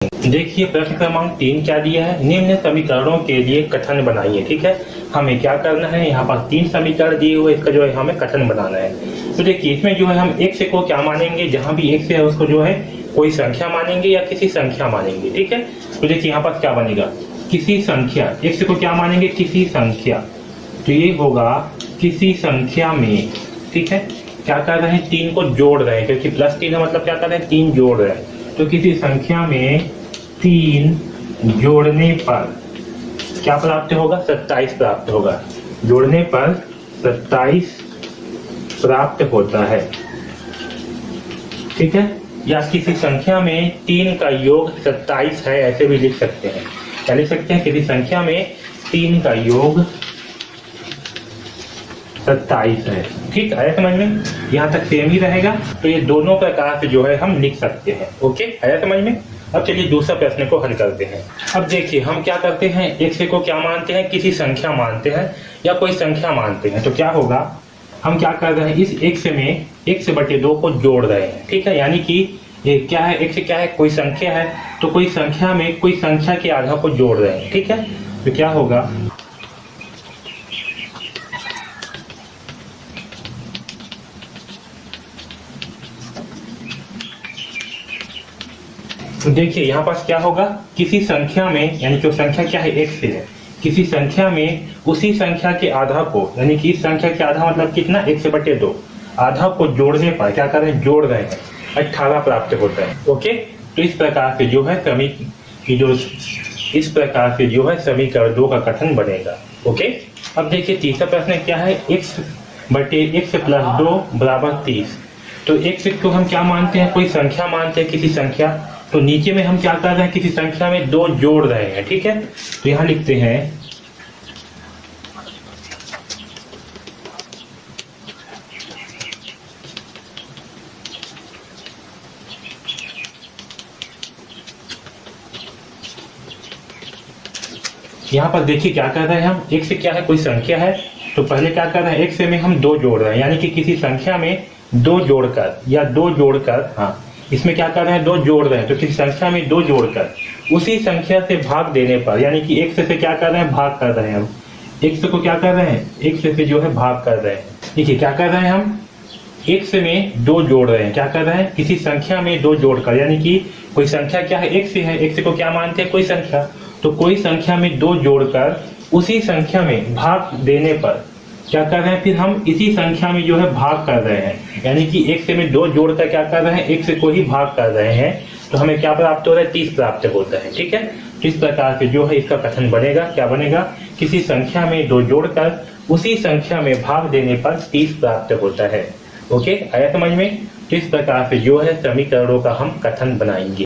देखिए प्रश्न क्रमांक 3 क्या दिया है, निम्न समीकरणों के लिए कथन बनाइए। ठीक है, हमें क्या करना है, यहाँ पर 3 समीकरण दिए हुए, इसका जो है हमें कथन बनाना है। तो देखिए इसमें जो है हम x को क्या मानेंगे, जहां भी x है उसको जो है कोई संख्या मानेंगे या किसी संख्या मानेंगे। ठीक है, तो देखिए यहाँ पर क्या बनेगा, किसी संख्या, x को क्या मानेंगे, किसी संख्या। तो ये होगा किसी संख्या में। ठीक है, क्या कर रहे हैं, 3 को जोड़ रहे हैं, क्योंकि +3 है मतलब क्या कर रहे हैं, 3 जोड़ रहे हैं। तो किसी संख्या में 3 जोड़ने पर क्या प्राप्त होगा, 27 प्राप्त होगा। जोड़ने पर 27 प्राप्त होता है। ठीक है, या किसी संख्या में 3 का योग 27 है, ऐसे भी लिख सकते हैं। क्या लिख सकते हैं, किसी संख्या में 3 का योग 27 है। ठीक है, समझ में, यहाँ तक सेम ही रहेगा। तो ये दोनों प्रकार से जो है हम लिख सकते हैं। ओके, आया समझ में। अब चलिए दूसरा प्रश्न को हल करते हैं। अब देखिए हम क्या करते हैं, x को क्या मानते हैं, किसी संख्या मानते हैं या कोई संख्या मानते हैं। तो क्या होगा, हम क्या कर रहे हैं, इस x में x/2 को जोड़ रहे हैं। ठीक है, यानी कि ये क्या है, x क्या है, कोई संख्या है, तो कोई संख्या में कोई संख्या के आधा को जोड़ रहे हैं। ठीक है, तो क्या होगा, तो देखिए यहाँ पास क्या होगा, किसी संख्या में, यानी जो संख्या क्या है, x है, किसी संख्या में उसी संख्या के आधा को, यानी कि इस संख्या के आधा मतलब कितना, x/2, आधा को जोड़ने पर क्या कर रहे हैं, जोड़ रहे हैं, 18 प्राप्त होता है। ओके, तो इस प्रकार से जो है इस प्रकार से जो है समीकरण 2 का कथन बनेगा। ओके, अब देखिए तीसरा प्रश्न क्या है, x/x + 2 = 30। तो x को हम क्या मानते हैं, कोई संख्या मानते हैं, किसी संख्या। तो नीचे में हम क्या कर रहे हैं, किसी संख्या में 2 जोड़ रहे हैं। ठीक है, तो यहां लिखते हैं यहाँ पर देखिए क्या कर रहे हैं हम, x क्या है, कोई संख्या है। तो पहले क्या कर रहे हैं, x में हम 2 जोड़ रहे हैं, यानी कि किसी संख्या में 2 जोड़कर या 2 जोड़कर, हाँ इसमें क्या कर रहे हैं, 2 जोड़ रहे हैं। तो किसी संख्या में 2 जोड़कर उसी संख्या से भाग देने पर, यानी कि x से क्या कर रहे हैं, भाग कर रहे हैं। हम x को क्या कर रहे हैं, x से जो है भाग कर रहे हैं। देखिए क्या कर रहे हैं, हम x में 2 जोड़ रहे हैं, क्या कर रहे हैं, किसी संख्या में 2 जोड़कर, यानी कि कोई संख्या क्या है, x है, x को क्या मानते हैं, कोई संख्या। तो कोई संख्या में 2 जोड़कर उसी संख्या में भाग देने पर क्या कर रहे हैं, फिर हम इसी संख्या में जो है भाग कर रहे हैं, यानी कि x में 2 जोड़कर क्या कर रहे हैं, x को ही भाग कर रहे हैं। तो हमें क्या प्राप्त हो रहा है, 30 प्राप्त होता है। ठीक है, तो इस प्रकार से जो है इसका कथन बनेगा, क्या बनेगा, किसी संख्या में 2 जोड़कर उसी संख्या में भाग देने पर 30 प्राप्त होता है। ओके, आया समझ में। तो इस प्रकार से जो है समीकरणों का हम कथन बनाएंगे।